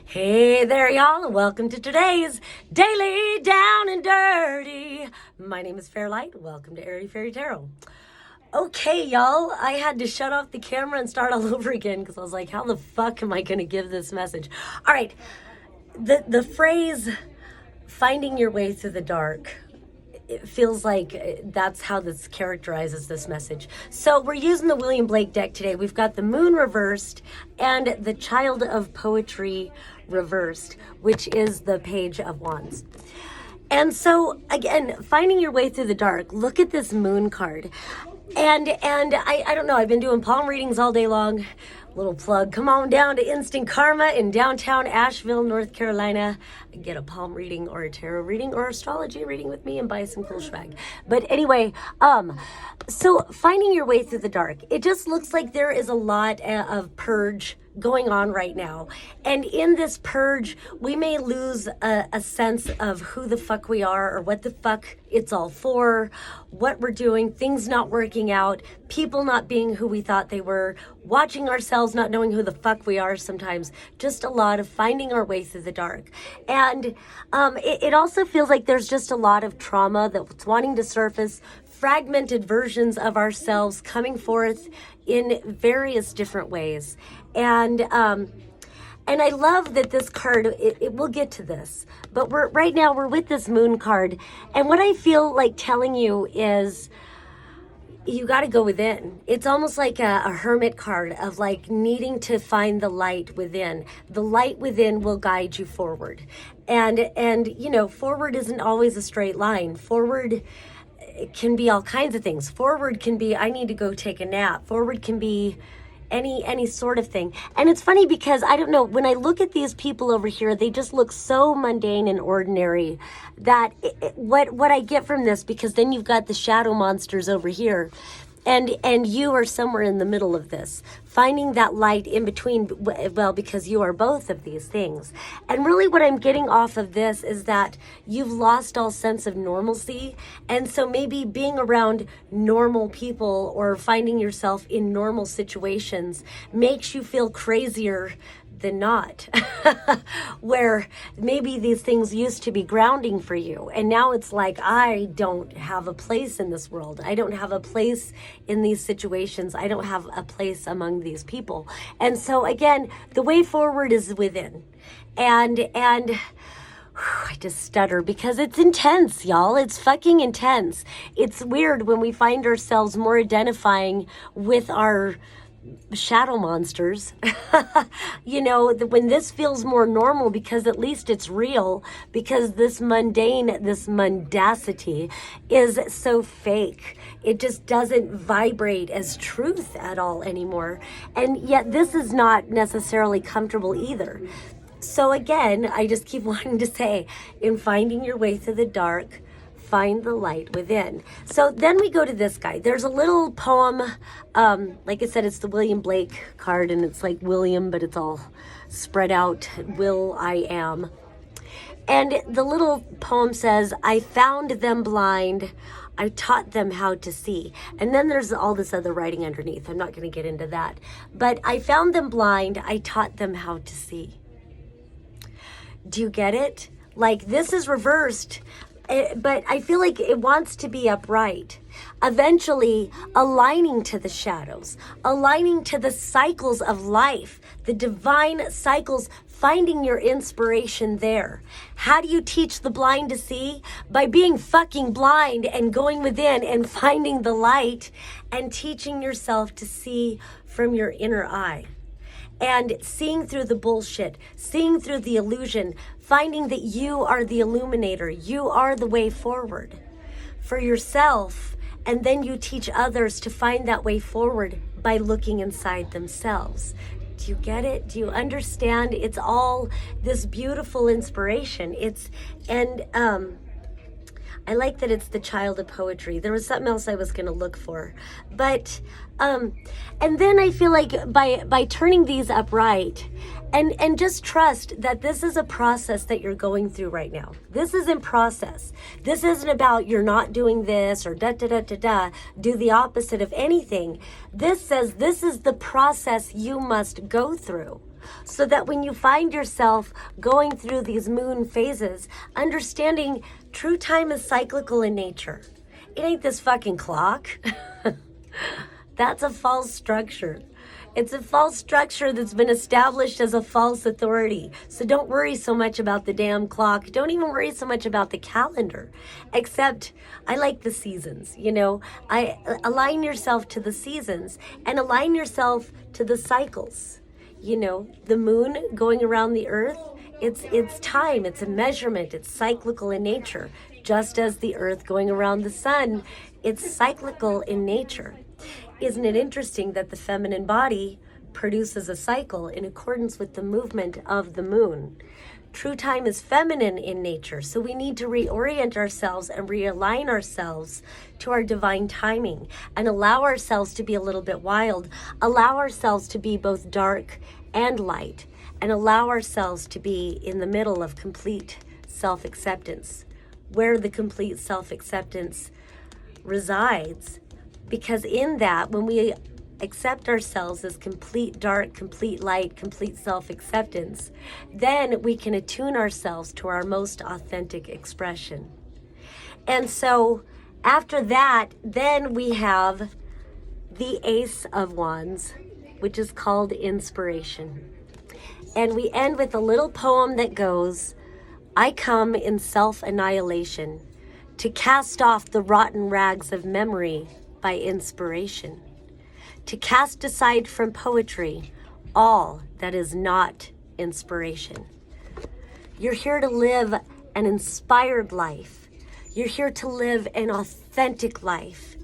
Hey there, y'all, and welcome to today's Daily Down and Dirty. My name is Fairlight. Welcome to Airy Fairy Tarot. Okay, y'all, I had to shut off the camera and start all over again because I was like, how the fuck am I going to give this message? All right, the phrase, finding your way through the dark, it feels like that's how this characterizes this message. So we're using the William Blake deck today. We've got the Moon reversed and the Child of Poetry reversed, which is the Page of Wands. And so again, finding your way through the dark, look at this Moon card. And I don't know, I've been doing palm readings all day long. Little plug, come on down to Instant Karma in downtown Asheville, North Carolina. Get a palm reading or a tarot reading or astrology reading with me and buy some cool swag. But anyway, so finding your way through the dark, it just looks like there is a lot of purge going on right now. And in this purge, we may lose a sense of who the fuck we are or what the fuck it's all for, what we're doing, things not working out, people not being who we thought they were, watching ourselves not knowing who the fuck we are sometimes, just a lot of finding our way through the dark. And it also feels like there's just a lot of trauma that's wanting to surface, fragmented versions of ourselves coming forth in various different ways. And I love that this card, it will get to this, but right now we're with this Moon card. And what I feel like telling you is you got to go within. It's almost like a hermit card of like needing to find the light within. The light within will guide you forward. And you know, forward isn't always a straight line. Forward can be all kinds of things. Forward can be, I need to go take a nap. Forward can be any sort of thing. And it's funny because I don't know, when I look at these people over here, they just look so mundane and ordinary that what I get from this, because then you've got the shadow monsters over here. And you are somewhere in the middle of this, finding that light in between, well, because you are both of these things. And really what I'm getting off of this is that you've lost all sense of normalcy. And so maybe being around normal people or finding yourself in normal situations makes you feel crazier than not, where maybe these things used to be grounding for you. And now it's like, I don't have a place in this world. I don't have a place in these situations. I don't have a place among these people. And so again, the way forward is within. And I just stutter because it's intense, y'all. It's fucking intense. It's weird when we find ourselves more identifying with our shadow monsters, you know, when this feels more normal because at least it's real, because this mundane, this mundacity is so fake. It just doesn't vibrate as truth at all anymore. And yet this is not necessarily comfortable either. So again, I just keep wanting to say, in finding your way through the dark, find the light within. So then we go to this guy. There's a little poem, like I said, it's the William Blake card, and it's like William, but it's all spread out, will I am. And the little poem says, I found them blind, I taught them how to see. And then there's all this other writing underneath. I'm not going to get into that. But I found them blind, I taught them how to see. Do you get it? Like, this is reversed, but I feel like it wants to be upright, eventually aligning to the shadows, aligning to the cycles of life, the divine cycles, finding your inspiration there. How do you teach the blind to see? By being fucking blind and going within and finding the light and teaching yourself to see from your inner eye. And seeing through the bullshit, seeing through the illusion, finding that you are the illuminator, you are the way forward for yourself, and then you teach others to find that way forward by looking inside themselves. Do you get it? Do you understand? It's all this beautiful inspiration. I like that it's the Child of Poetry. There was something else I was going to look for. But, and then I feel like by turning these upright and just trust that this is a process that you're going through right now. This is in process. This isn't about you're not doing this or do the opposite of anything. This says this is the process you must go through. so that when you find yourself going through these moon phases, understanding true time is cyclical in nature. It ain't this fucking clock. That's a false structure. It's a false structure that's been established as a false authority. So don't worry so much about the damn clock. Don't even worry so much about the calendar. Except I like the seasons, you know. I align yourself to the seasons and align yourself to the cycles. You know, the moon going around the earth, it's time, it's a measurement, it's cyclical in nature. Just as the earth going around the sun, it's cyclical in nature. Isn't it interesting that the feminine body produces a cycle in accordance with the movement of the moon? True time is feminine in nature, so we need to reorient ourselves and realign ourselves to our divine timing and allow ourselves to be a little bit wild, allow ourselves to be both dark and light, and allow ourselves to be in the middle of complete self-acceptance, where the complete self-acceptance resides. Because in that, when we accept ourselves as complete dark, complete light, complete self-acceptance, then we can attune ourselves to our most authentic expression. And so after that, then we have the Ace of Wands, which is called inspiration. And we end with a little poem that goes, I come in self-annihilation to cast off the rotten rags of memory by inspiration, to cast aside from poetry all that is not inspiration. You're here to live an inspired life. You're here to live an authentic life.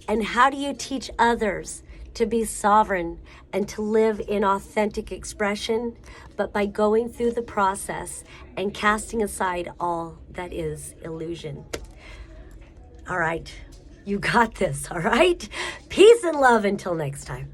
And how do you teach others to be sovereign and to live in authentic expression? But by going through the process and casting aside all that is illusion. All right. You got this, all right? Peace and love until next time.